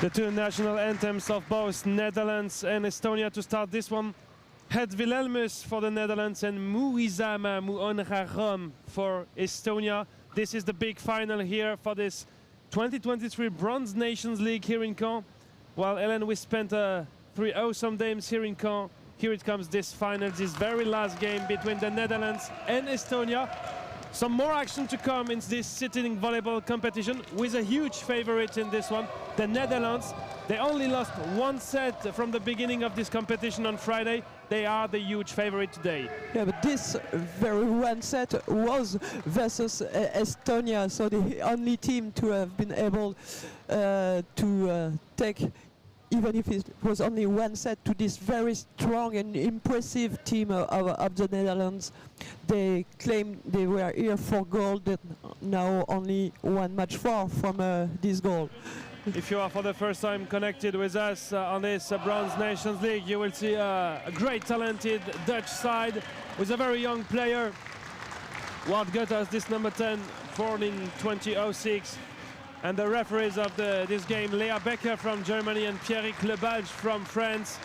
The two national anthems of both Netherlands and Estonia to start this one. Het Wilhelmus for the Netherlands and Muizama Muongarom for Estonia. This is the big final here for this 2023 Bronze Nations League here in Caen. While Ellen, we spent 3 awesome games here in Caen. Here it comes, this final, this very last game between the Netherlands and Estonia. Some more action to come in this sitting volleyball competition with a huge favorite in this one, the Netherlands. They only lost 1 set from the beginning of this competition on Friday. They are the huge favorite today. Yeah, but this very 1 set was versus Estonia, so the only team to have been able to take, even if it was only 1 set, to this very strong and impressive team of the Netherlands. They claimed they were here for gold, and now only 1 match far from this goal. If you are for the first time connected with us on this Bronze Nations League, you will see a great talented Dutch side with a very young player. Wout Gutters, this number 10, born in 2006. And the referees of this game, Lea Becker from Germany and Pierrick Lebalge from France.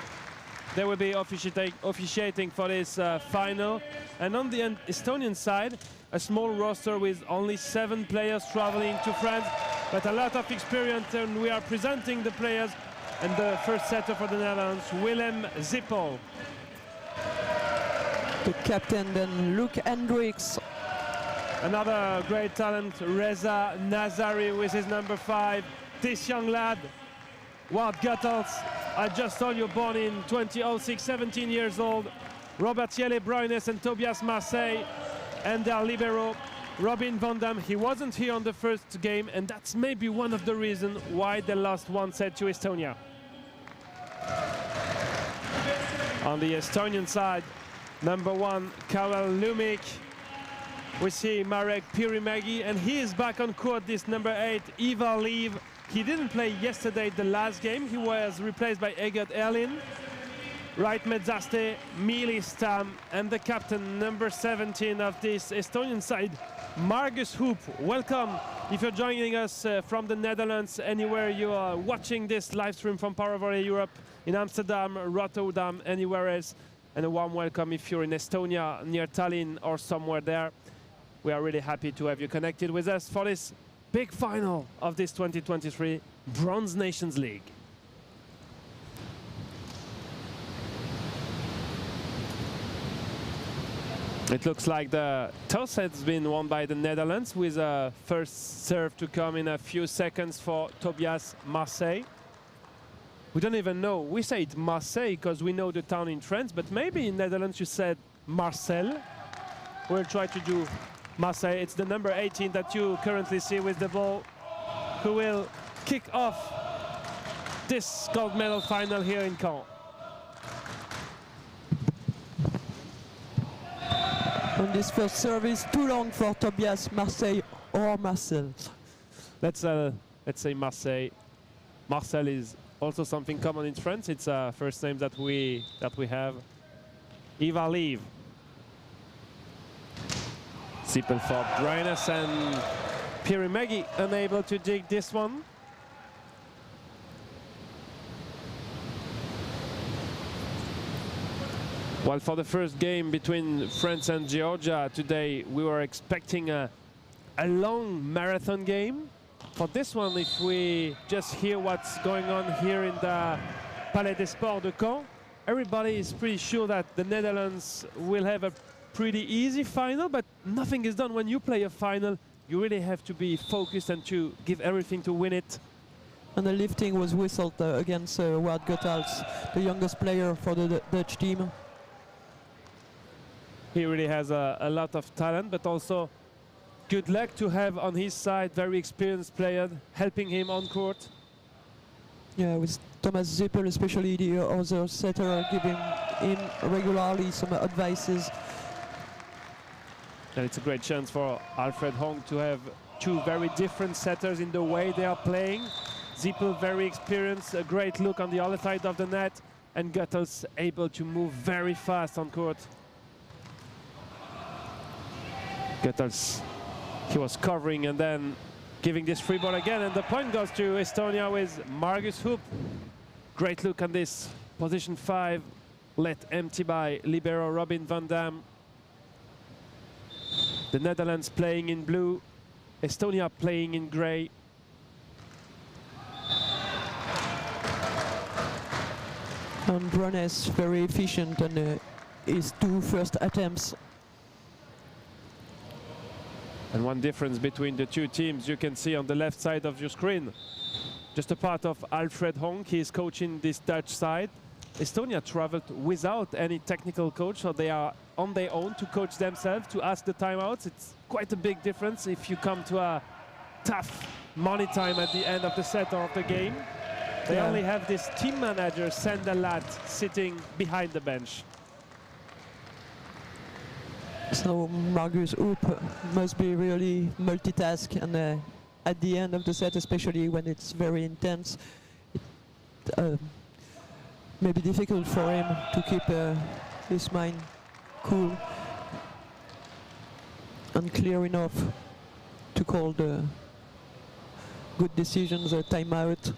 They will be officiating for this final. And on the Estonian side, a small roster with only 7 players traveling to France, but a lot of experience, and we are presenting the players. And the first setter for the Netherlands, Willem Zippel. The captain then, Luke Hendricks. Another great talent, Reza Nazari with his number 5. This young lad, Wout Guttels, I just told you, born in 2006, 17 years old. Robert Jelle Bruines and Tobias Marseille, and their libero, Robin van Dam. He wasn't here on the first game, and that's maybe one of the reasons why they lost 1 set to Estonia. On the Estonian side, number 1, Karel Lumik. We see Marek Pirimägi, and he is back on court, this number 8, Ivar Liv. He didn't play yesterday, the last game. He was replaced by Egert Erlin. Right Medzaste, Mili Stam, and the captain, number 17 of this Estonian side, Margus Hoop. Welcome if you're joining us from the Netherlands, anywhere you are watching this live stream from Power Volley Europe, in Amsterdam, Rotterdam, anywhere else. And a warm welcome if you're in Estonia, near Tallinn or somewhere there. We are really happy to have you connected with us for this big final of this 2023 Bronze Nations League. It looks like the toss has been won by the Netherlands, with a first serve to come in a few seconds for Tobias Marseille. We don't even know. We say it Marseille because we know the town in France, but maybe in Netherlands you said Marcel. We'll try to do Marseille. It's the number 18 that you currently see with the ball, who will kick off this gold medal final here in Caen. And this first service too long for Tobias Marseille or Marcel. Let's say Marseille. Marcel is also something common in France. It's a first name that we have. Ivar Liv. Zippel for Bruines, and Pirimägi unable to dig this one. Well, for the first game between France and Georgia today, we were expecting a long marathon game. For this one, if we just hear what's going on here in the Palais des Sports de Caen, everybody is pretty sure that the Netherlands will have a pretty easy final, but nothing is done. When you play a final, you really have to be focused and to give everything to win it. And the lifting was whistled against Wout Guttels, the youngest player for the Dutch team. He really has a lot of talent, but also good luck to have on his side very experienced player helping him on court. Yeah, with Thomas Zippel, especially the other setter, giving him regularly some advices. And it's a great chance for Alfred Hong to have 2 very different setters in the way they are playing. Zippel very experienced, a great look on the other side of the net, and Guttels able to move very fast on court. Guttels, he was covering and then giving this free ball again, and the point goes to Estonia with Margus Hoop. Great look on this position 5, let empty by libero Robin van Dam. The Netherlands playing in blue, Estonia playing in grey. And Brunes very efficient on his 2 first attempts. And one difference between the 2 teams you can see on the left side of your screen. Just a part of Alfred Honk, he is coaching this Dutch side. Estonia traveled without any technical coach, so they are on their own to coach themselves, to ask the timeouts. It's quite a big difference if you come to a tough money time at the end of the set or of the game. They only have this team manager, Sander Ladd, sitting behind the bench. So Margus Hoop must be really multitask, and at the end of the set, especially when it's very intense, it may be difficult for him to keep his mind cool and clear enough to call the good decisions, a timeout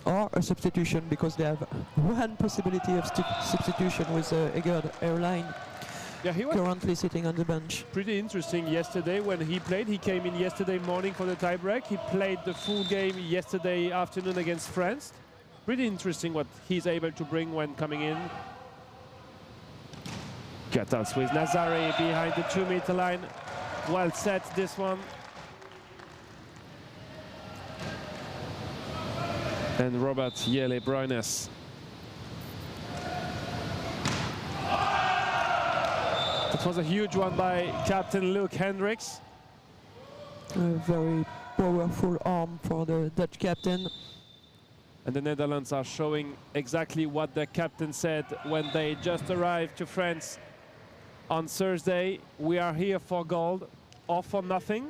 or a substitution, because they have one possibility of substitution with Egerd Airline. Yeah, he was currently sitting on the bench. Pretty interesting yesterday when he played. He came in yesterday morning for the tiebreak. He played the full game yesterday afternoon against France. Pretty interesting what he's able to bring when coming in. Kettles with Nazari behind the 2-meter line. Well set, this one. And Robert Jelle Bruines. It was a huge one by Captain Luke Hendricks. A very powerful arm for the Dutch captain. And the Netherlands are showing exactly what the captain said when they just arrived to France on Thursday. We are here for gold or for nothing.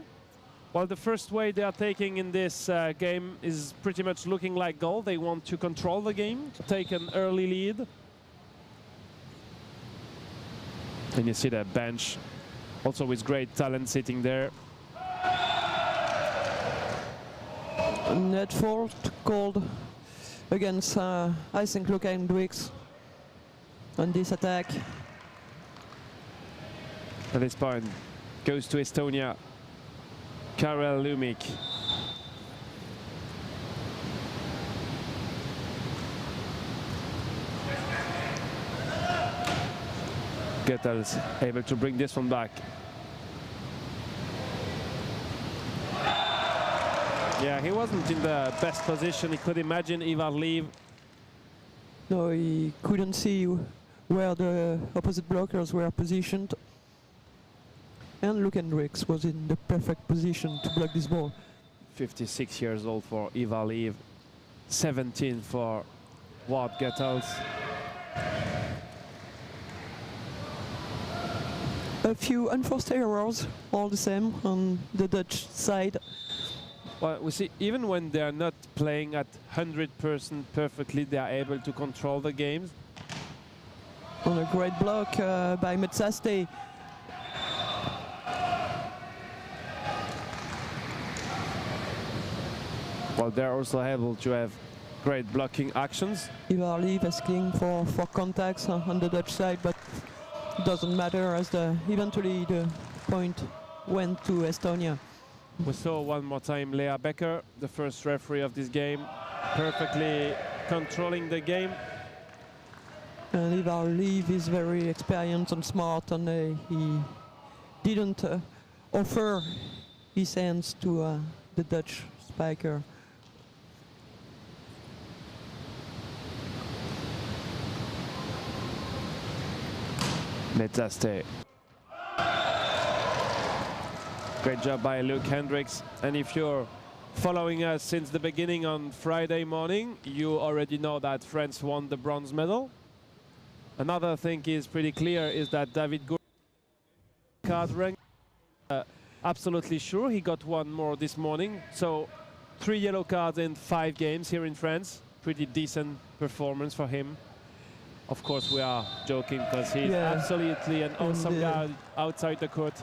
Well, the first way they are taking in this game is pretty much looking like goal. They want to control the game, to take an early lead. And you see the bench, also with great talent sitting there. Net fault called against, I think, Luke Hendricks on this attack. At this point, goes to Estonia. Karel Lumik. Kettles able to bring this one back. Yeah, he wasn't in the best position he could imagine, Ivar Liv. No, he couldn't see where the opposite blockers were positioned. And Luke Hendricks was in the perfect position to block this ball. 56 years old for Ivar Liv, 17 for Wout Kettles. A few unforced errors, all the same, on the Dutch side. Well, we see even when they are not playing at 100% perfectly, they are able to control the games. On a great block by Metsaste. Well, they're also able to have great blocking actions. Ivar Liv asking for contacts on the Dutch side, but it doesn't matter, as eventually the point went to Estonia. We saw one more time Lea Becker, the first referee of this game, perfectly controlling the game. And Ivar Liv is very experienced and smart, and he didn't offer his hands to the Dutch spiker. Metsaste. Great job by Luke Hendricks. And if you're following us since the beginning on Friday morning, you already know that France won the bronze medal. Another thing is pretty clear is that David Gour card rank, absolutely sure he got one more this morning. So 3 yellow cards in 5 games here in France. Pretty decent performance for him. Of course, we are joking because he's absolutely an awesome guy outside the court.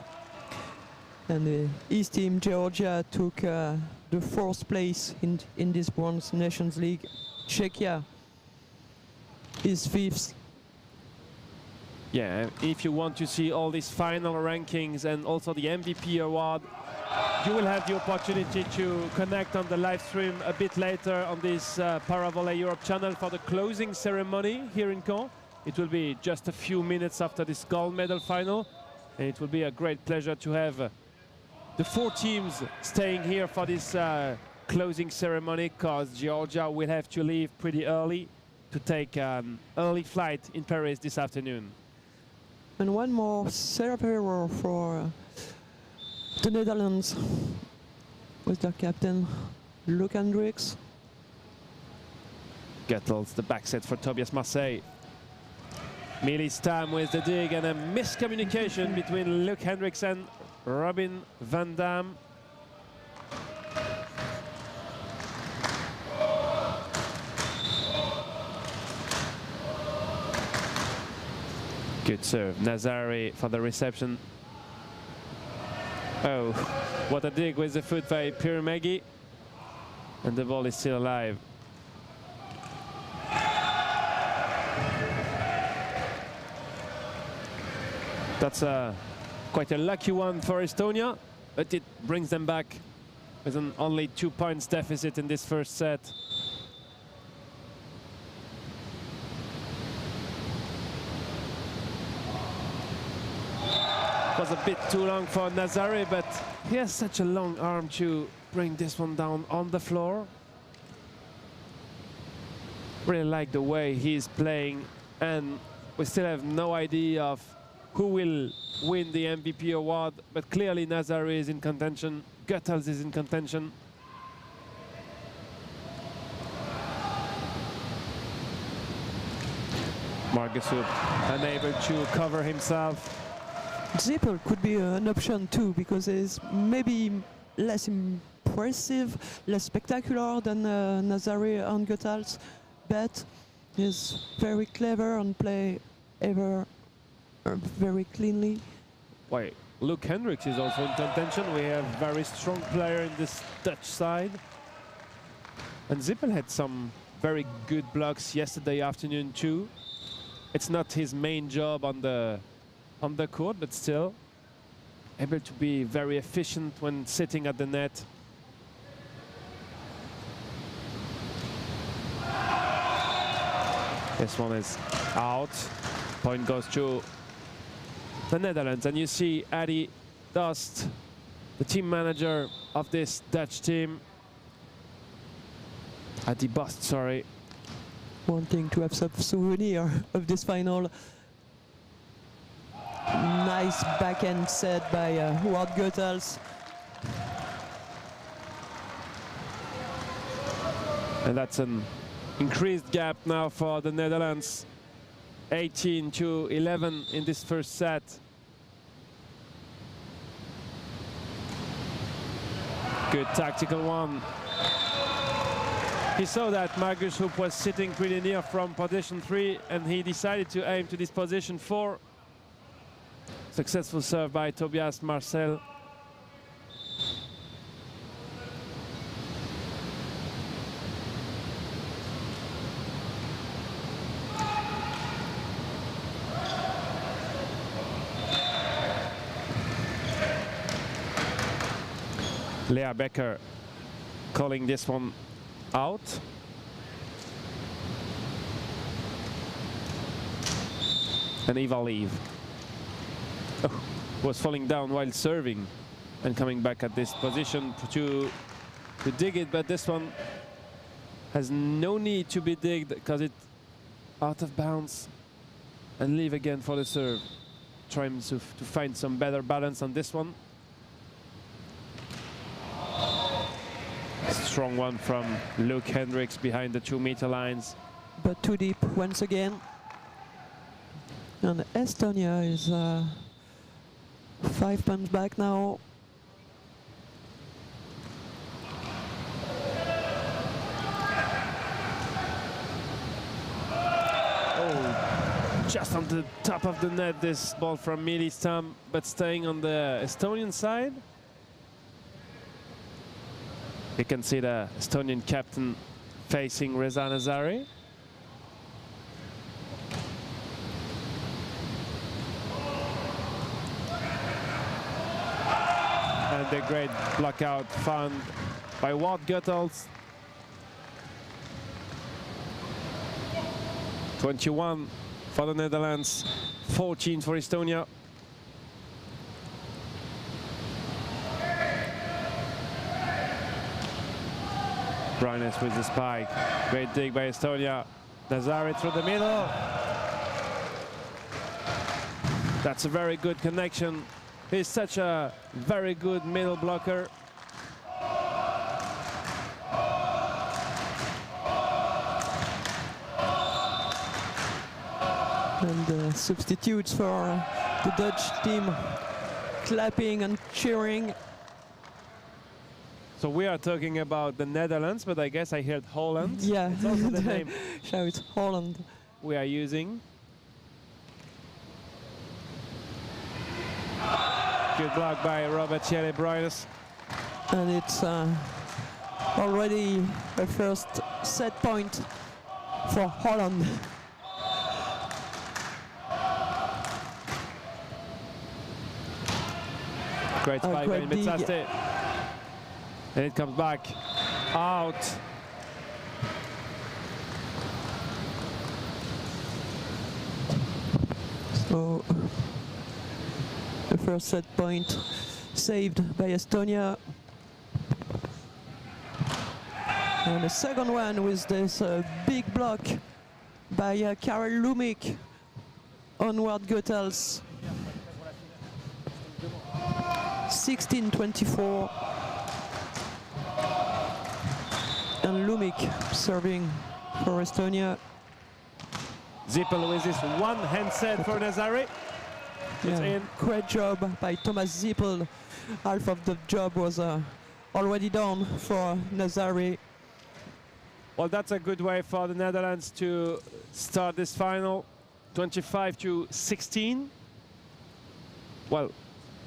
And the East team, Georgia, took the fourth place in this Bronze Nations League. Czechia is fifth. Yeah, if you want to see all these final rankings and also the MVP award, you will have the opportunity to connect on the live stream a bit later on this Paravolley Europe channel for the closing ceremony here in Caen. It will be just a few minutes after this gold medal final, and it will be a great pleasure to have the 4 teams staying here for this closing ceremony, because Georgia will have to leave pretty early to take an early flight in Paris this afternoon. And one more serve error for the Netherlands with their captain, Luc Hendricks. Guttels, the back set for Tobias Marseille. Mealy Stam with the dig, and a miscommunication between Luc Hendricks and Robin van Dam. Good serve, Nazari for the reception. Oh, what a dig with the foot by Pirimegi. And the ball is still alive. That's quite a lucky one for Estonia, but it brings them back with an only 2 points deficit in this first set. Was a bit too long for Nazare, but he has such a long arm to bring this one down on the floor. Really like the way he's playing, and we still have no idea of who will win the MVP award, but clearly Nazare is in contention, Guttels is in contention. Marcus Hoop unable to cover himself. Zippel could be an option too, because it's maybe less impressive, less spectacular than Nazare and Guttels, but he's very clever and play very cleanly. Wait, Luc Hendricks is also in contention. We have very strong player in this Dutch side. And Zippel had some very good blocks yesterday afternoon too. It's not his main job on the court, but still able to be very efficient when sitting at the net. This one is out. Point goes to the Netherlands, and you see Adi Dost, the team manager of this Dutch team. Adi Bust, sorry. Wanting to have some souvenir of this final. Nice backhand set by Wout Guttels. And that's an increased gap now for the Netherlands. 18-11 in this first set. Good tactical one. He saw that Marcus Hoop was sitting pretty near from position 3, and he decided to aim to this position 4. Successful serve by Tobias Marcel. Lea Becker calling this one out. And Eva Leave. Oh, was falling down while serving and coming back at this position to dig it, but this one has no need to be digged because it's out of bounds. And Leave again for the serve. Trying to find some better balance on this one. Strong one from Luc Hendricks behind the 2-meter lines. But too deep once again. And Estonia is 5 points back now. Oh, just on the top of the net, this ball from Mealy Stam, but staying on the Estonian side. You can see the Estonian captain facing Reza Nazari. And the great blockout found by Wout Guttels. 21 for the Netherlands, 14 for Estonia. Brynäs with the spike. Great dig by Estonia. Nazari through the middle. That's a very good connection. He's such a very good middle blocker. And substitutes for the Dutch team clapping and cheering. So we are talking about the Netherlands, but I guess I heard Holland. Yeah, it's also the name so it's Holland. we are using. Good block by Robert Ciele Brynäs. And it's already a first set point for Holland. Great spike by great dig. Metsaste. And it comes back out. So the first set point saved by Estonia. And the second one with this big block by Karel Lumik on Wout Guttels. 16-24. And Lumik serving for Estonia. Zippel with this one hand set for Nazari. It's in. Great job by Thomas Zippel. Half of the job was already done for Nazari. Well, that's a good way for the Netherlands to start this final, 25-16. Well,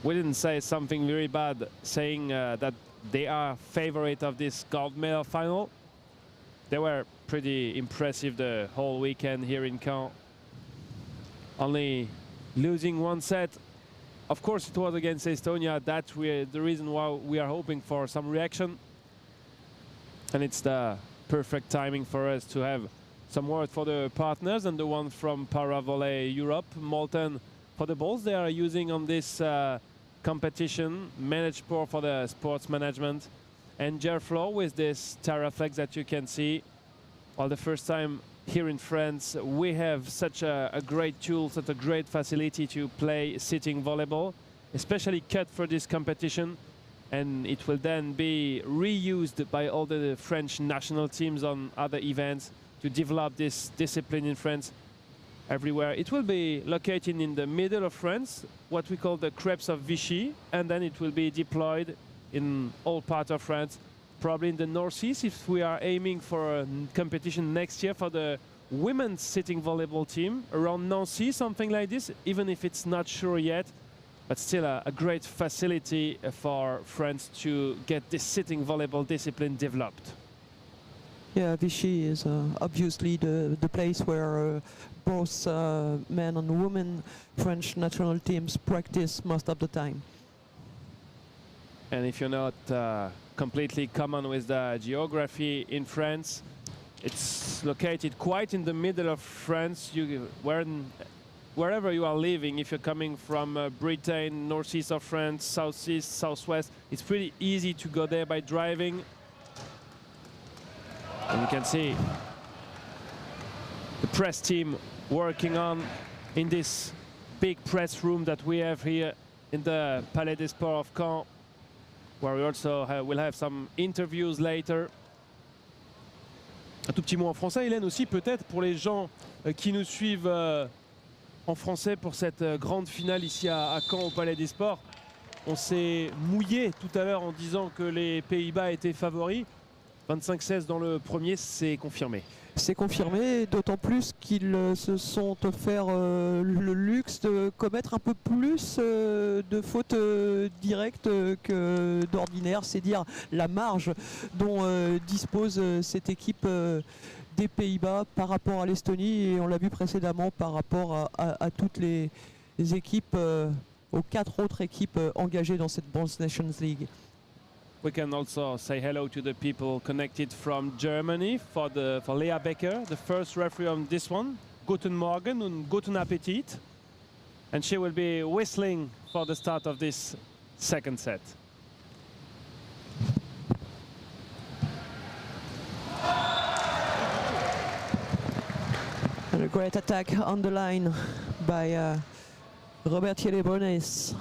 we didn't say something very bad saying that they are favorite of this gold medal final. They were pretty impressive the whole weekend here in Caen. Only losing one set. Of course, it was against Estonia. That's the reason why we are hoping for some reaction. And it's the perfect timing for us to have some word for the partners and the one from Para Volley Europe, Molten, for the balls they are using on this competition, Managed Pour for the sports management, and Gerflow with this Terraflex that you can see. Well, the first time here in France we have such a great tool, such a great facility to play sitting volleyball, especially cut for this competition, and it will then be reused by all the French national teams on other events to develop this discipline in France everywhere. It will be located in the middle of France, what we call the Crepes of Vichy, and then it will be deployed in all parts of France, probably in the northeast if we are aiming for a competition next year for the women's sitting volleyball team around Nancy, something like this, even if it's not sure yet, but still a great facility for France to get this sitting volleyball discipline developed. Yeah, Vichy is obviously the place where both men and women French national teams practice most of the time. And if you're not completely common with the geography in France, it's located quite in the middle of France. Wherever you are living, if you're coming from Britain, northeast of France, southeast, southwest, it's pretty easy to go there by driving. And you can see the press team working on in this big press room that we have here in the Palais des Sports of Caen, where we also will have some interviews later. Un tout petit mot en français, Hélène, aussi peut-être pour les gens qui nous suivent en français pour cette grande finale ici à Caen au Palais des Sports. On s'est mouillé tout à l'heure en disant que les Pays-Bas étaient favoris. 25-16 dans le premier, c'est confirmé. C'est confirmé, d'autant plus qu'ils se sont offert le luxe de commettre un peu plus de fautes directes que d'ordinaire, c'est dire la marge dont dispose cette équipe des Pays-Bas par rapport à l'Estonie, et on l'a vu précédemment par rapport à toutes les équipes, aux 4 autres équipes engagées dans cette Bronze Nations League. We can also say hello to the people connected from Germany for Lea Becker, the first referee on this one. Guten Morgen und guten Appetit. And she will be whistling for the start of this second set. And a great attack on the line by Robert Thiele-Brunes.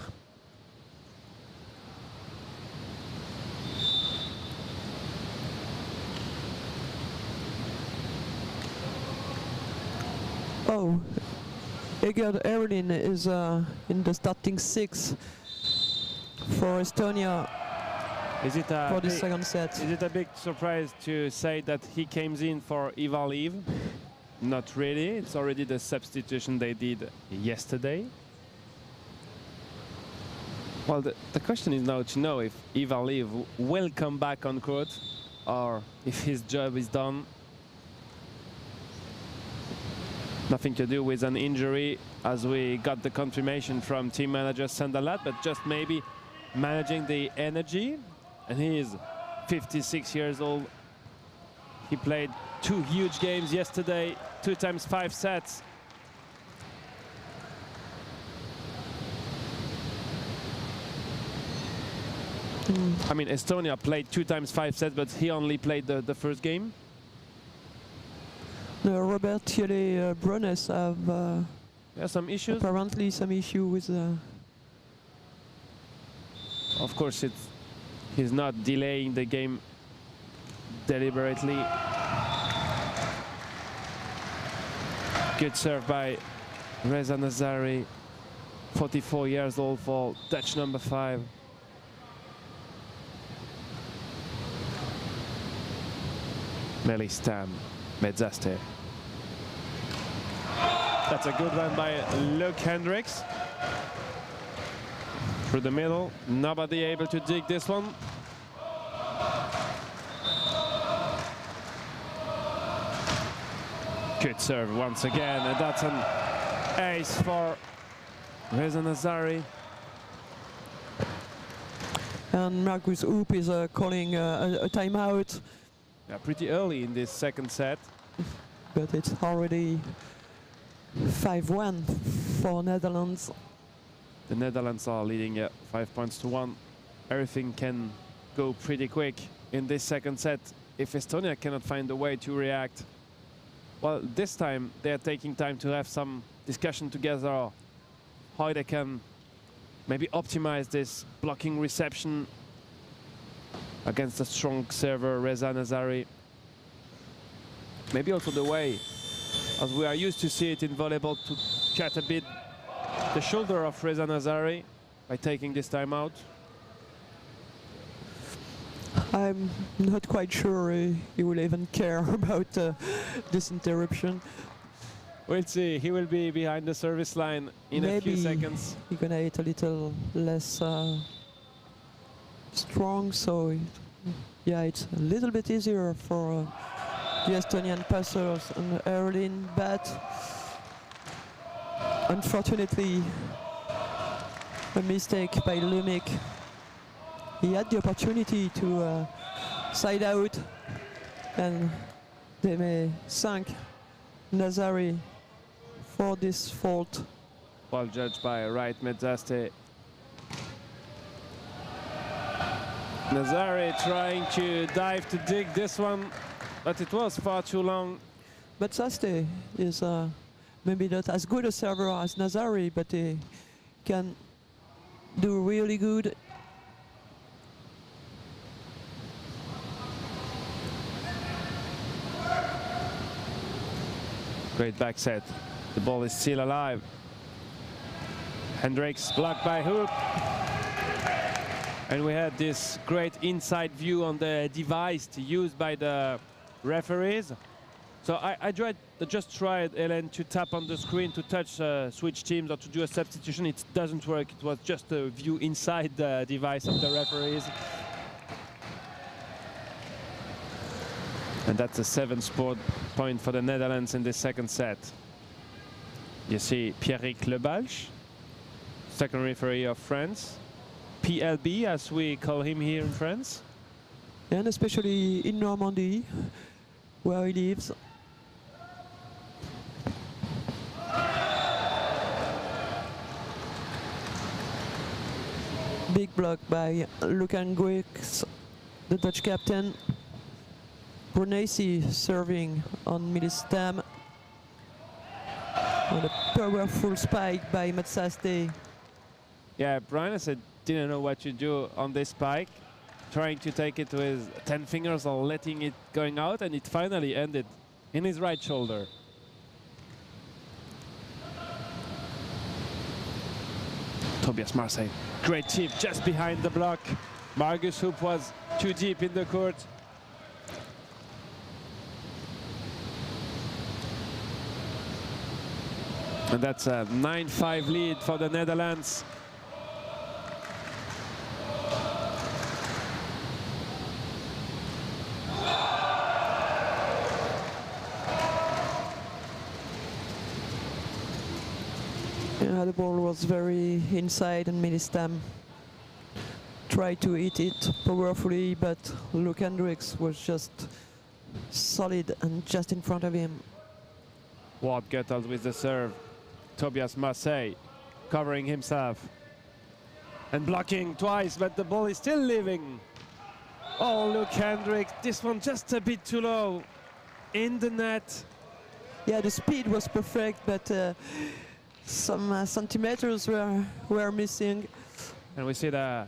Oh, Egert Erlin is in the starting 6 for Estonia Is it a for the big, second set. is it a big surprise to say that he came in for Eva Leave? Not really. It's already the substitution they did yesterday. Well, the question is now to know if Eva Leave will come back on court or if his job is done. Nothing to do with an injury, as we got the confirmation from team manager Sandalat, but just maybe managing the energy. And he is 56 years old. He played 2 huge games yesterday, 2 times 5 sets. I mean, Estonia played 2 times 5 sets, but he only played the first game. Robert Thiele-Brunes have Some issues. apparently some issue with Of course, he's not delaying the game deliberately. Good serve by Reza Nazari, 44 years old, for Dutch number 5. Melistam Medzaste. That's a good one by Luke Hendricks. Through the middle, nobody able to dig this one. Good serve once again, and that's an ace for Reza Nazari. and Marcus Hoop is calling a timeout. Yeah, pretty early in this second set. But it's already 5-1 for Netherlands. The Netherlands are leading 5 points to 1. Everything can go pretty quick in this second set if Estonia cannot find a way to react. Well, this time they are taking time to have some discussion together how they can maybe optimize this blocking reception against a strong server, Reza Nazari. Maybe also the way, as we are used to see it in volleyball, to cut a bit the shoulder of Reza Nazari by taking this time out. I'm not quite sure he will even care about this interruption. We'll see. He will be behind the service line in a few seconds. He's gonna hit a little less strong, so yeah, it's a little bit easier for the Estonian passers and Erlin, but unfortunately a mistake by Lumic. He had the opportunity to side out, and they may thank Nazari for this fault. Well judged by Right Medzaste. Nazari trying to dive to dig this one, but it was far too long. But Saste is maybe not as good a server as Nazari, but he can do really good. Great back set. The ball is still alive. Hendricks blocked by Hoop. And we had this great inside view on the device used by the referees. So I just tried, Hélène, to tap on the screen to touch switch teams or to do a substitution. It doesn't work. It was just a view inside the device of the referees. And that's a 7th point for the Netherlands in this second set. You see Pierrick Lebalch, second referee of France. PLB, as we call him here in France. And especially in Normandy, where he lives. Big block by Lucan Grix, the Dutch captain. Brunesi serving on Milistam. And a powerful spike by Matsaste. Yeah, Brunesi didn't know what to do on this spike, trying to take it with 10 fingers or letting it going out, and it finally ended in his right shoulder. Tobias Marseille, great tip just behind the block. Margus Hoop was too deep in the court. And that's a 9-5 lead for the Netherlands. Yeah, the ball was very inside and Milistam tried to hit it powerfully, but Luke Hendricks was just solid and just in front of him. Ward Guttel with the serve. Tobias Marseille covering himself and blocking twice, but the ball is still living. Oh, Luke Hendricks, this one just a bit too low in the net. Yeah, the speed was perfect, but some centimeters were missing. And we see the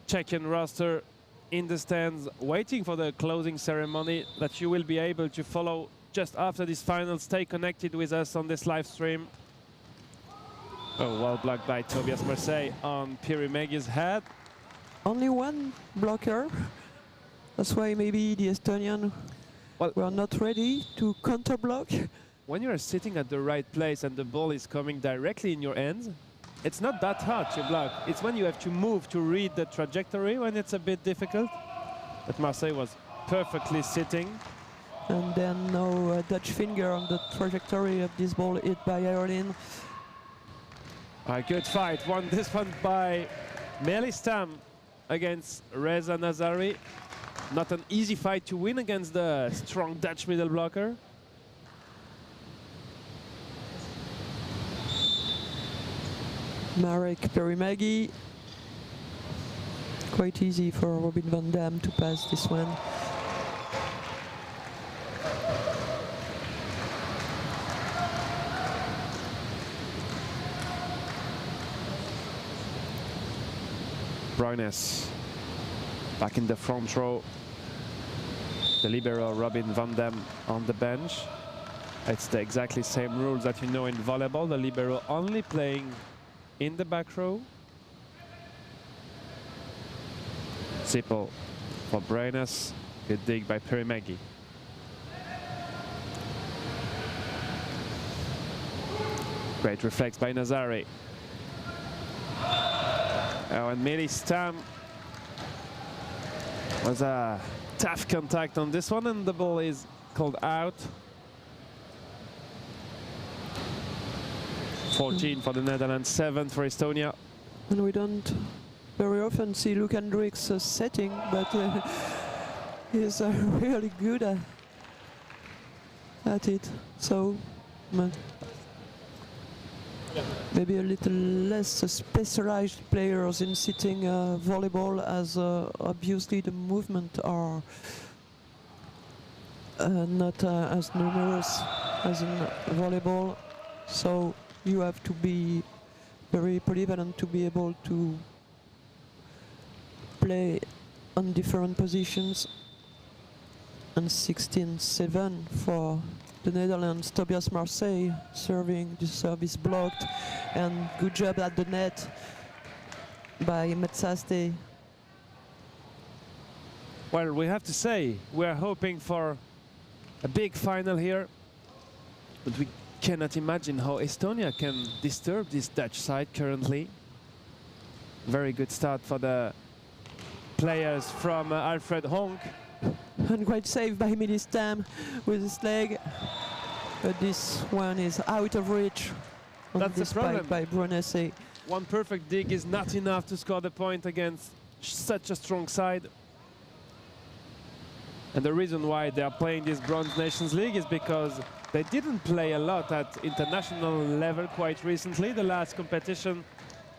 Czechian roster in the stands waiting for the closing ceremony that you will be able to follow just after this final. Stay connected with us on this live stream. Oh, well blocked by Tobias Marseille on Pierre Megi's head. Only one blocker. That's why maybe the Estonian were not ready to counter block. When you're sitting at the right place and the ball is coming directly in your hands, it's not that hard to block. It's when you have to move to read the trajectory when it's a bit difficult. But Marseille was perfectly sitting. And then no Dutch finger on the trajectory of this ball hit by Ireland. A good fight. This one by Melistam against Reza Nazari. Not an easy fight to win against the strong Dutch middle blocker. Marek Perimagi. Quite easy for Robin van Dam to pass this one. Bruines back in the front row. The libero Robin van Dam on the bench. It's the exactly same rules that you know in volleyball. The libero only playing in the back row. Zippel for Bruines. Good dig by Perimagi. Great reflex by Nazari. Oh, and Melistam was a tough contact on this one, and the ball is called out. 14 for the Netherlands, 7 for Estonia. And we don't very often see Luke Hendricks setting, but he's really good at it. So maybe a little less specialized players in sitting volleyball, as obviously the movement are not as numerous as in volleyball. So you have to be very polyvalent to be able to play on different positions. And 16-7 for the Netherlands. Tobias Marseille serving, the service blocked, and good job at the net by Metsaste. Well, we have to say, we're hoping for a big final here, but we cannot imagine how Estonia can disturb this Dutch side currently. Very good start for the players from Alfred Honk. And great save by Milistam with his leg. But this one is out of reach. That's the problem. By Brunesse. One perfect dig is not enough to score the point against such a strong side. And the reason why they are playing this Bronze Nations League is because they didn't play a lot at international level quite recently. The last competition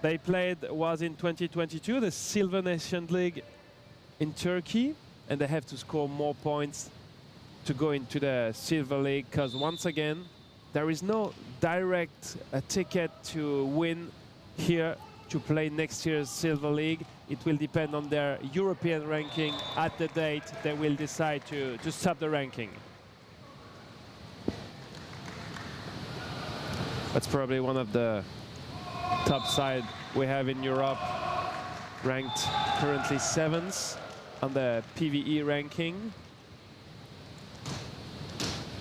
they played was in 2022, the Silver Nations League in Turkey. And they have to score more points to go into the Silver League, because once again, there is no direct ticket to win here to play next year's Silver League. It will depend on their European ranking. At the date, they will decide to stop the ranking. That's probably one of the top side we have in Europe, ranked currently 7th on the PVE ranking.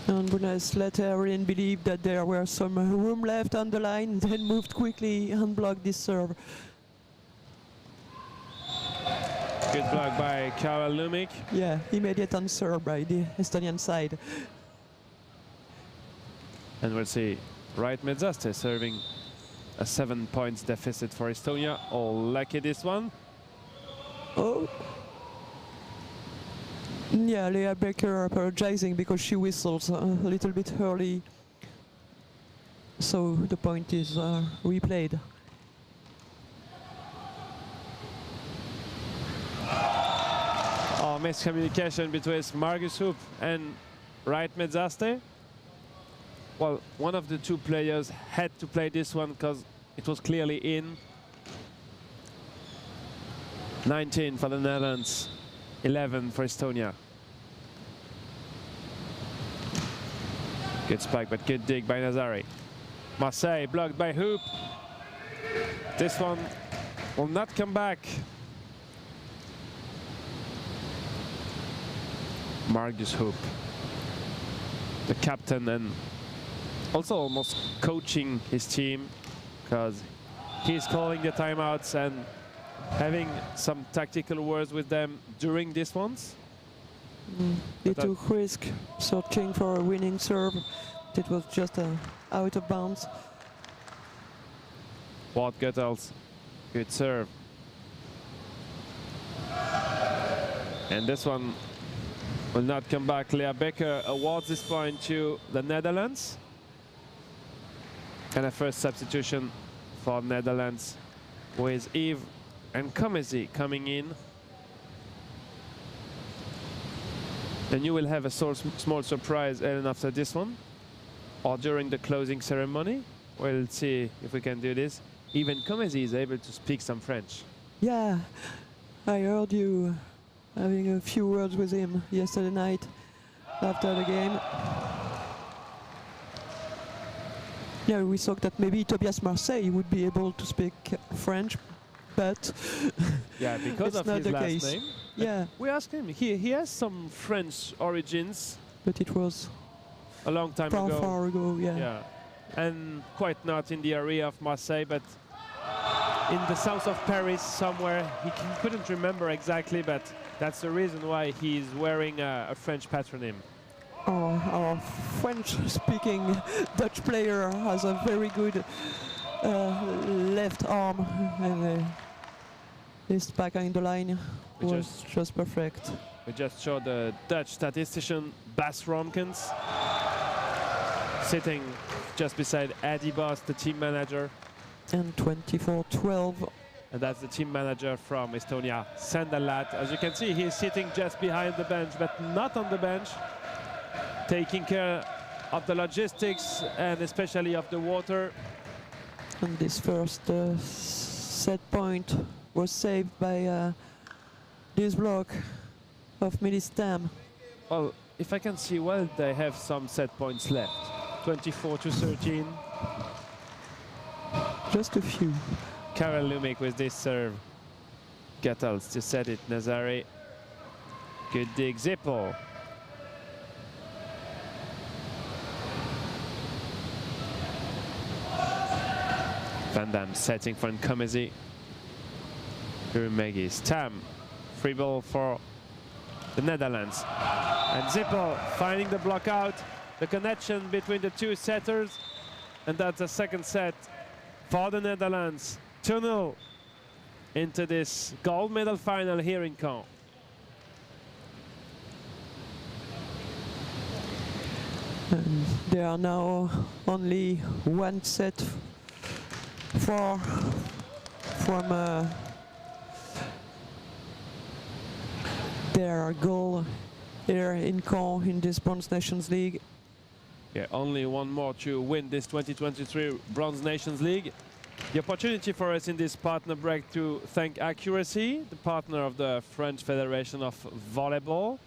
And Brunesse let Erin believe that there were some room left on the line, then moved quickly and blocked this serve. Good block by Karel Lumik. Yeah, immediate answer by the Estonian side. And we'll see right NED-EST serving a 7 points deficit for Estonia. All lucky this one. Oh. Yeah, Leah Baker apologizing because she whistles a little bit early. So the point is replayed. Oh, miscommunication between Margus Hoop and right NED-EST. Well, one of the two players had to play this one because it was clearly in. 19 for the Netherlands, 11 for Estonia. Good spike, but good dig by Nazari. Marseille blocked by Hoop. This one will not come back. Margus Hoop, the captain, and also almost coaching his team, because he's calling the timeouts and having some tactical words with them during these ones. They took risk searching for a winning serve. It was just out of bounds. Walt Goethals, good serve. And this one will not come back. Leah Becker awards this point to the Netherlands. And a first substitution for Netherlands with Eve and Comesi coming in. And you will have a small surprise, Ellen, after this one, or during the closing ceremony. We'll see if we can do this. Even Comesi is able to speak some French. Yeah, I heard you having a few words with him yesterday night after the game. Yeah, we thought that maybe Tobias Marseille would be able to speak French, but yeah, because it's of not his the last case. name. Yeah, We asked him. He has some French origins. but it was A long time ago. far ago. Yeah. Yeah, and quite not in the area of Marseille, but in the south of Paris somewhere. He couldn't remember exactly, but that's the reason why he's wearing a French patronym. Our French-speaking Dutch player has a very good left arm, and his back in the line was just perfect. We just showed the Dutch statistician Bas Romkens sitting just beside Eddie Boss, the team manager. And 24-12. And that's the team manager from Estonia, Sandalat. As you can see, he's sitting just behind the bench, but not on the bench, taking care of the logistics and especially of the water. And this first set point was saved by this block of Milistam. Well, if I can see well, they have some set points left. 24-13. Just a few. Karel Lumik with this serve. Goethals to set it, Nazari. Good dig, Zippel. Van Dam setting for Nkomezi. Pirumegi, Tam, free ball for the Netherlands. And Zippel finding the block out, the connection between the two setters. And that's a second set for the Netherlands. 2-0 into this gold medal final here in Caen. And there are now only one set from their goal here in Caen in this Bronze Nations League. Yeah, only one more to win this 2023 Bronze Nations League. The opportunity for us in this partner break to thank Accuracy, the partner of the French Federation of Volleyball,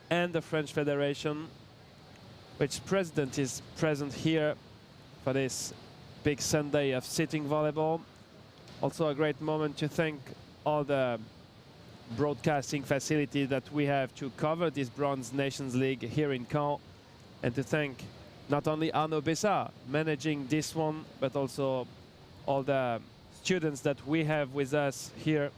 and the French Federation, which president is present here for this big Sunday of sitting volleyball. Also a great moment to thank all the broadcasting facility that we have to cover this Bronze Nations League here in Caen, and to thank not only Arnaud Bessa managing this one, but also all the students that we have with us here.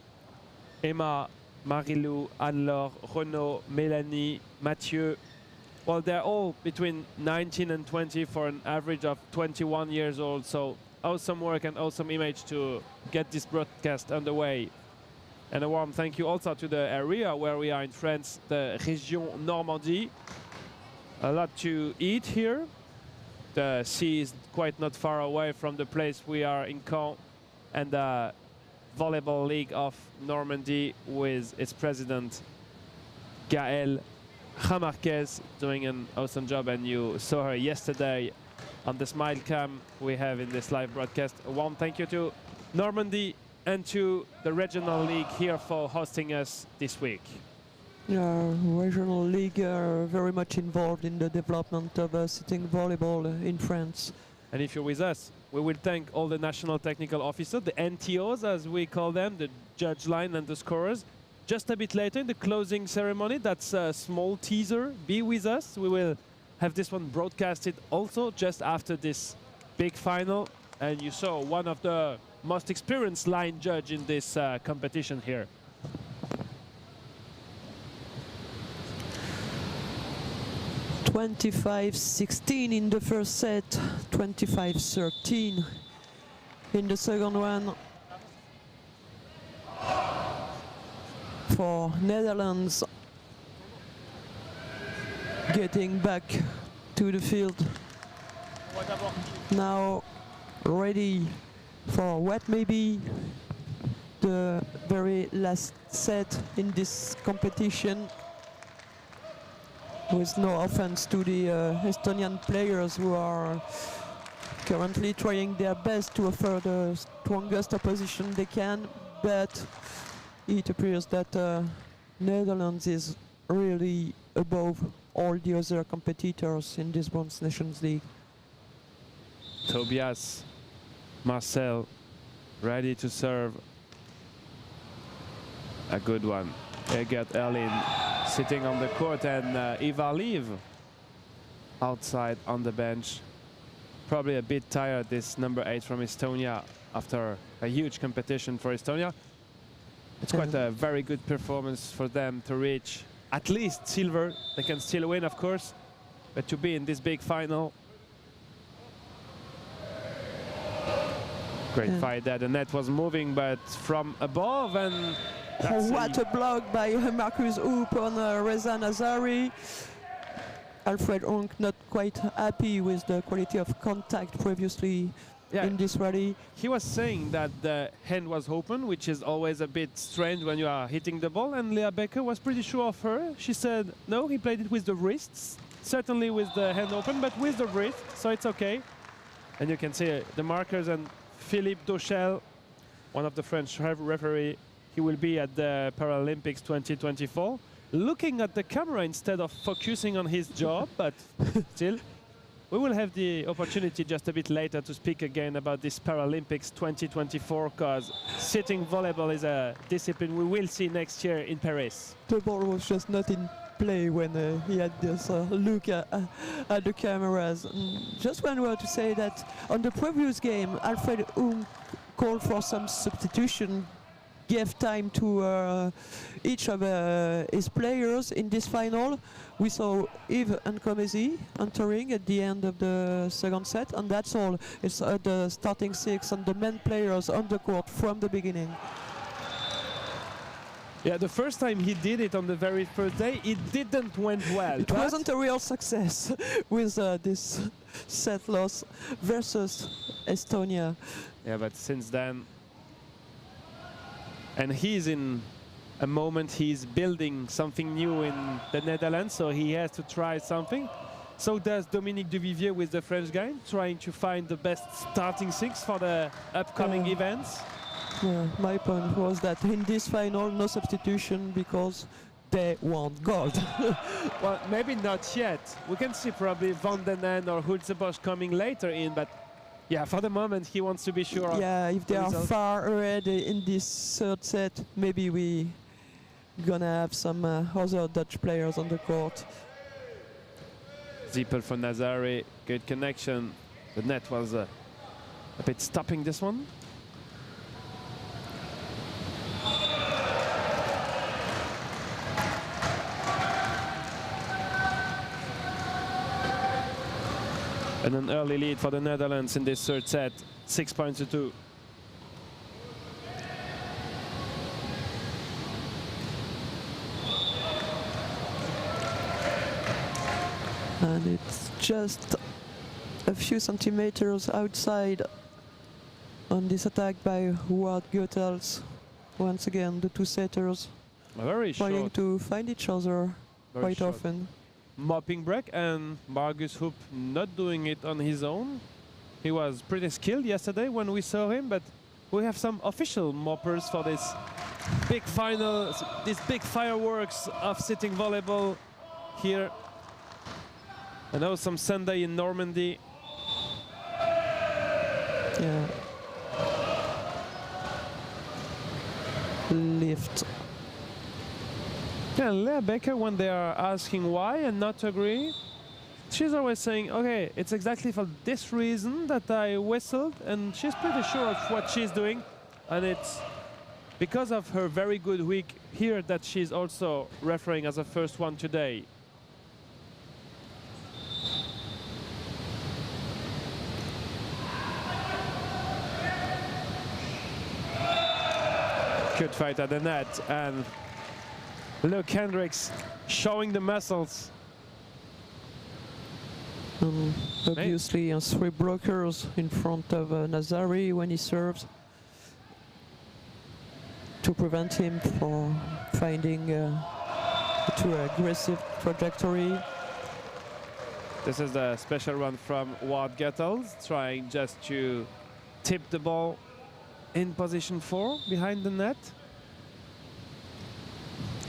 Emma, Marilou, Anne-Laure, Renaud, Mélanie, Mathieu. Well, they're all between 19 and 20 for an average of 21 years old. So awesome work and awesome image to get this broadcast underway. And a warm thank you also to the area where we are in France, the Région Normandie. A lot to eat here. The sea is quite not far away from the place we are in Caen, and the Volleyball League of Normandy with its president Gaëlle Jamarquez doing an awesome job, and you saw her yesterday on the smile cam we have in this live broadcast. A warm thank you to Normandy and to the regional league here for hosting us this week. Regional league are very much involved in the development of sitting volleyball in France. And if you're with us, we will thank all the national technical officers, the NTOs as we call them, the judge line and the scorers. Just a bit later in the closing ceremony, that's a small teaser. Be with us. We will have this one broadcasted also just after this big final. And you saw one of the most experienced line judge in this competition here. (25-16) in the first set, 25-13 in the second one for Netherlands, getting back to the field now, ready for what may be the very last set in this competition. With no offense to the Estonian players who are currently trying their best to offer the strongest opposition they can, but it appears that Netherlands is really above all the other competitors in this Bronze Nations League. Tobias, Marcel, ready to serve. A good one. Egert Erlin sitting on the court, and Ivar Liv outside on the bench. Probably a bit tired, this number 8 from Estonia, after a huge competition for Estonia. It's quite a very good performance for them to reach at least silver. They can still win, of course, but to be in this big final. Great fight there. The net was moving, but from above, and what a block by Marcus Hoop on Reza Nazari. Alfred Onk not quite happy with the quality of contact previously in this rally. He was saying that the hand was open, which is always a bit strange when you are hitting the ball, and Lea Becker was pretty sure of her. She said, no, he played it with the wrists, certainly with the hand open, but with the wrist, so it's okay. And you can see the markers, and Philippe Dauchel, one of the French referee, he will be at the Paralympics 2024, looking at the camera instead of focusing on his job, but still, we will have the opportunity just a bit later to speak again about this Paralympics 2024, because sitting volleyball is a discipline we will see next year in Paris. The ball was just not in play when he had this look at the cameras. Just one word to say that on the previous game, Alfred Ung called for some substitution, gave time to each of his players. In this final, we saw Yves and Comesi entering at the end of the second set, and that's all. It's the starting six and the main players on the court from the beginning. Yeah, the first time he did it on the very first day, it didn't went well. It wasn't a real success with this set loss versus Estonia. Yeah, but since then, and he's in a moment, he's building something new in the Netherlands, so he has to try something. So does Dominique Duvivier with the French guy, trying to find the best starting six for the upcoming events. Yeah, my point was that in this final, no substitution because they want gold. Well, maybe not yet. We can see probably Van den Ende or Hulsebosch coming later in, but yeah, for the moment he wants to be sure. Yeah, if they are far ahead in this third set, maybe we gonna have some other Dutch players on the court. Zippel for Nazari, good connection. The net was a bit stopping this one. And an early lead for the Netherlands in this third set, 6 points to 2. And it's just a few centimeters outside on this attack by Ward Goethals. Once again, the two setters Very trying short. to find each other Very quite short. often. Mopping break, and Margus Hoop not doing it on his own. He was pretty skilled yesterday when we saw him, but we have some official moppers for this big final, these big fireworks of sitting volleyball here. I know some Sunday in Normandy. Yeah. Lift. Yeah, Lea Becker, when they are asking why and not agree, she's always saying, okay, it's exactly for this reason that I whistled, and she's pretty sure of what she's doing. And it's because of her very good week here that she's also refereeing as a first one today. Good fight at the net, and Luke Hendricks showing the muscles. Obviously, three blockers in front of Nazari when he serves to prevent him from finding a too aggressive trajectory. This is the special run from Ward Goethals, trying just to tip the ball in position 4 behind the net.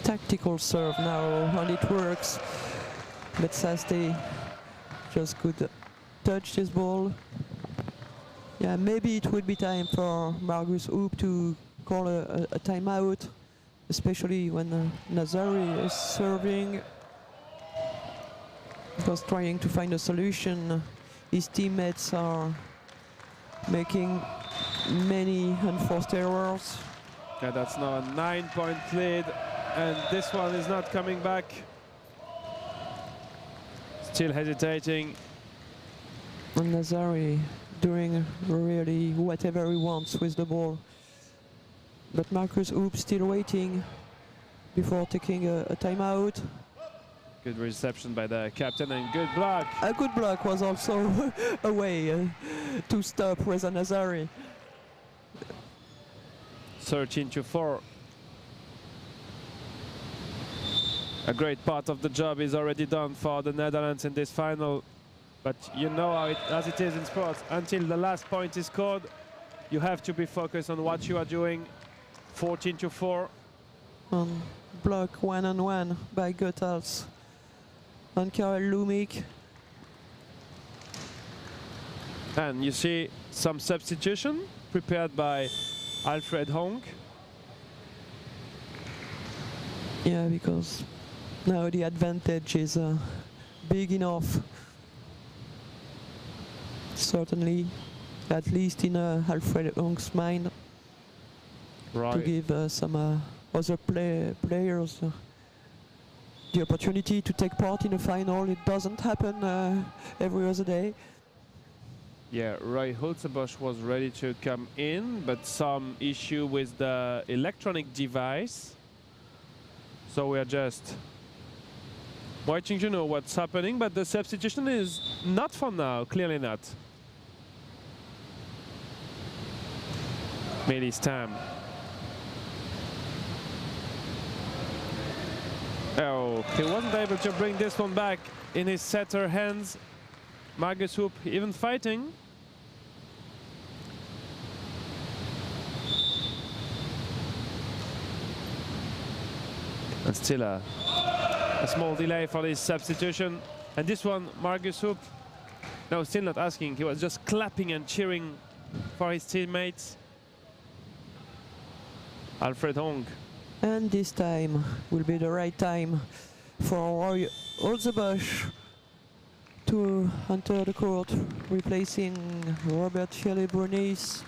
Tactical serve now, and it works. But Sasti just could touch this ball. Yeah, maybe it would be time for Margus Hoop to call a timeout, especially when Nazari is serving. Because trying to find a solution, his teammates are making many unforced errors. Yeah, that's now a 9-point lead, and this one is not coming back. Still hesitating. And Nazari doing really whatever he wants with the ball. But Marcus Hoop still waiting before taking a timeout. Good reception by the captain and good block. A good block was also a way to stop Reza Nazari. 13-4. A great part of the job is already done for the Netherlands in this final. But you know how as it is in sports, until the last point is scored, you have to be focused on what you are doing. 14-4. Block 1-on-1 by Goethals. And Karel Lumik. And you see some substitution prepared by Alfred Honk. Yeah, because now the advantage is big enough. Certainly, at least in Alfred Honk's mind, Right. to give some other players the opportunity to take part in a final. It doesn't happen every other day. Yeah, Roy Holzebosch was ready to come in, but some issue with the electronic device. So we are just waiting to know what's happening, but the substitution is not for now, clearly not. NED-EST. Oh, he wasn't able to bring this one back in his setter hands. Margus Hoop even fighting. And still a small delay for this substitution. And this one, Margus Hoop, no, still not asking. He was just clapping and cheering for his teammates. Alfred Honk. And this time will be the right time for Roy Holzebosch to enter the court, replacing Robert Shelley-Brunis.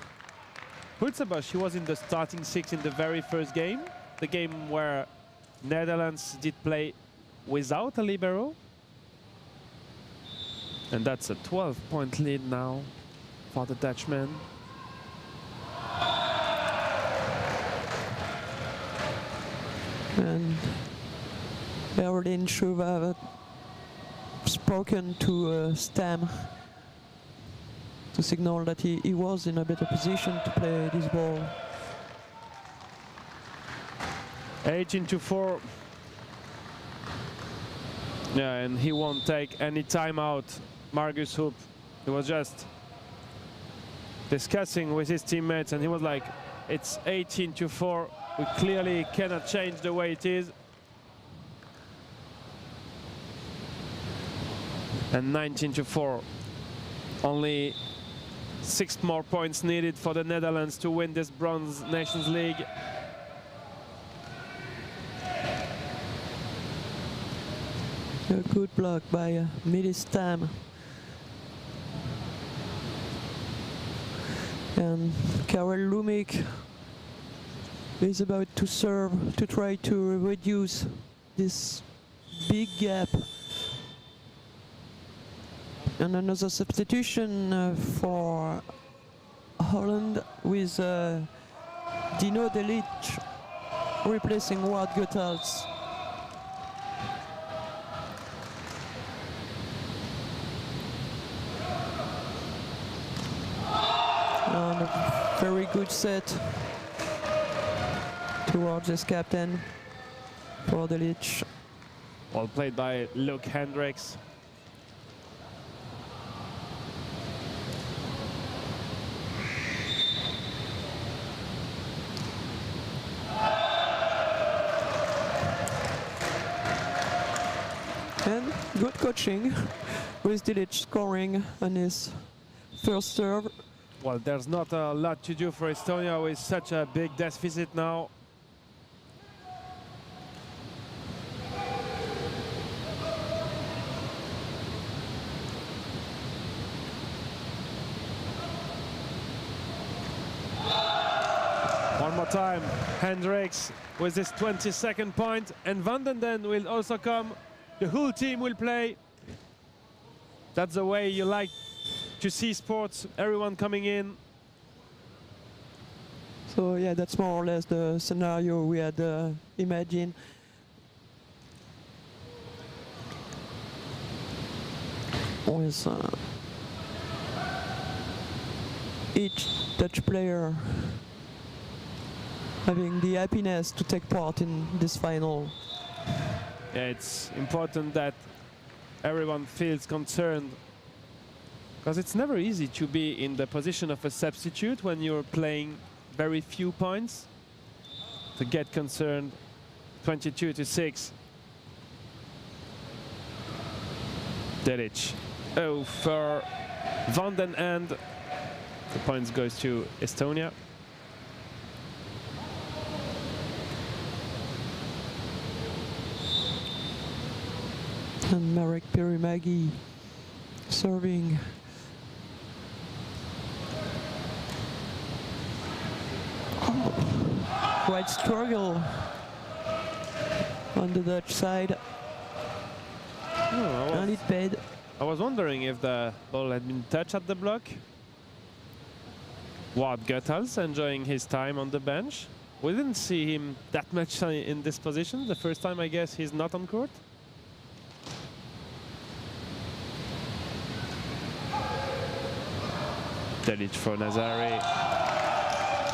Holzebosch, he was in the starting six in the very first game, the game where Netherlands did play without a libero. And that's a 12-point lead now for the Dutchman. And Berlin should have spoken to Stam to signal that he was in a better position to play this ball. 18-4. Yeah, and he won't take any timeout, Margus Hoop. He was just discussing with his teammates, and he was like, it's 18-4. We clearly cannot change the way it is. And 19-4. Only 6 more points needed for the Netherlands to win this Bronze Nations League. A good block by NED-EST. And Karel Lumik is about to serve to try to reduce this big gap. And another substitution for Holland with Dino Delic replacing Ward Goethals. And a very good set towards his captain for Delic. Well played by Luke Hendricks. And good coaching with Delic scoring on his first serve. Well, there's not a lot to do for Estonia with such a big deficit now. One more time, Hendricks with his 22nd point, and Van den Den will also come. The whole team will play. That's the way you like to see sports, everyone coming in. So yeah, that's more or less the scenario we had imagined. With each Dutch player having the happiness to take part in this final. Yeah, it's important that everyone feels concerned, because it's never easy to be in the position of a substitute when you're playing very few points. To get concerned. 22-6. Delic over Van den End. The points goes to Estonia. And Marek Pirimagi serving. Quite struggle on the Dutch side. Oh, And it paid. I was wondering if the ball had been touched at the block. Wout Goethals enjoying his time on the bench. We didn't see him that much in this position. The first time, I guess, he's not on court. Delic for Nazari.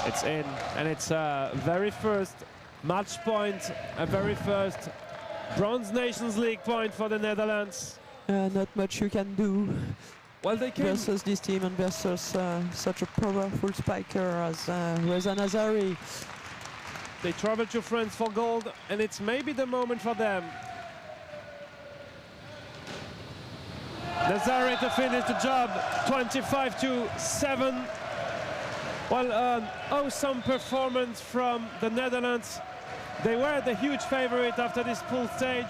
It's in, and it's a very first match point, a very first Bronze Nations League point for the Netherlands. Not much you can do Well, they came versus this team and versus such a powerful spiker as Reza Nazari. They travel to France for gold, and it's maybe the moment for them. Nazari to finish the job, 25-7. Well, awesome performance from the Netherlands. They were the huge favorite after this pool stage,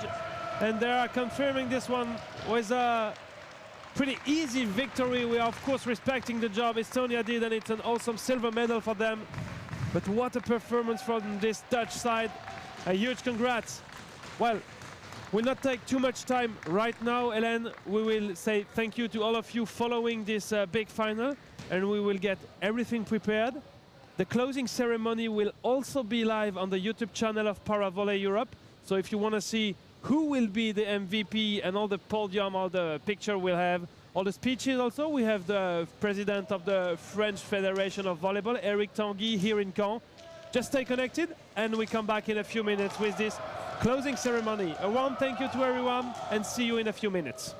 and they are confirming this one with a pretty easy victory. We are, of course, respecting the job Estonia did, and it's an awesome silver medal for them. But what a performance from this Dutch side. A huge congrats. Well, we'll not take too much time right now, Hélène. We will say thank you to all of you following this big final, and we will get everything prepared. The closing ceremony will also be live on the YouTube channel of Para Volley Europe. So if you want to see who will be the MVP and all the podium, all the picture we'll have, all the speeches also, we have the president of the French Federation of Volleyball, Eric Tanguy, here in Caen. Just stay connected, and we come back in a few minutes with this closing ceremony. A warm thank you to everyone, and see you in a few minutes.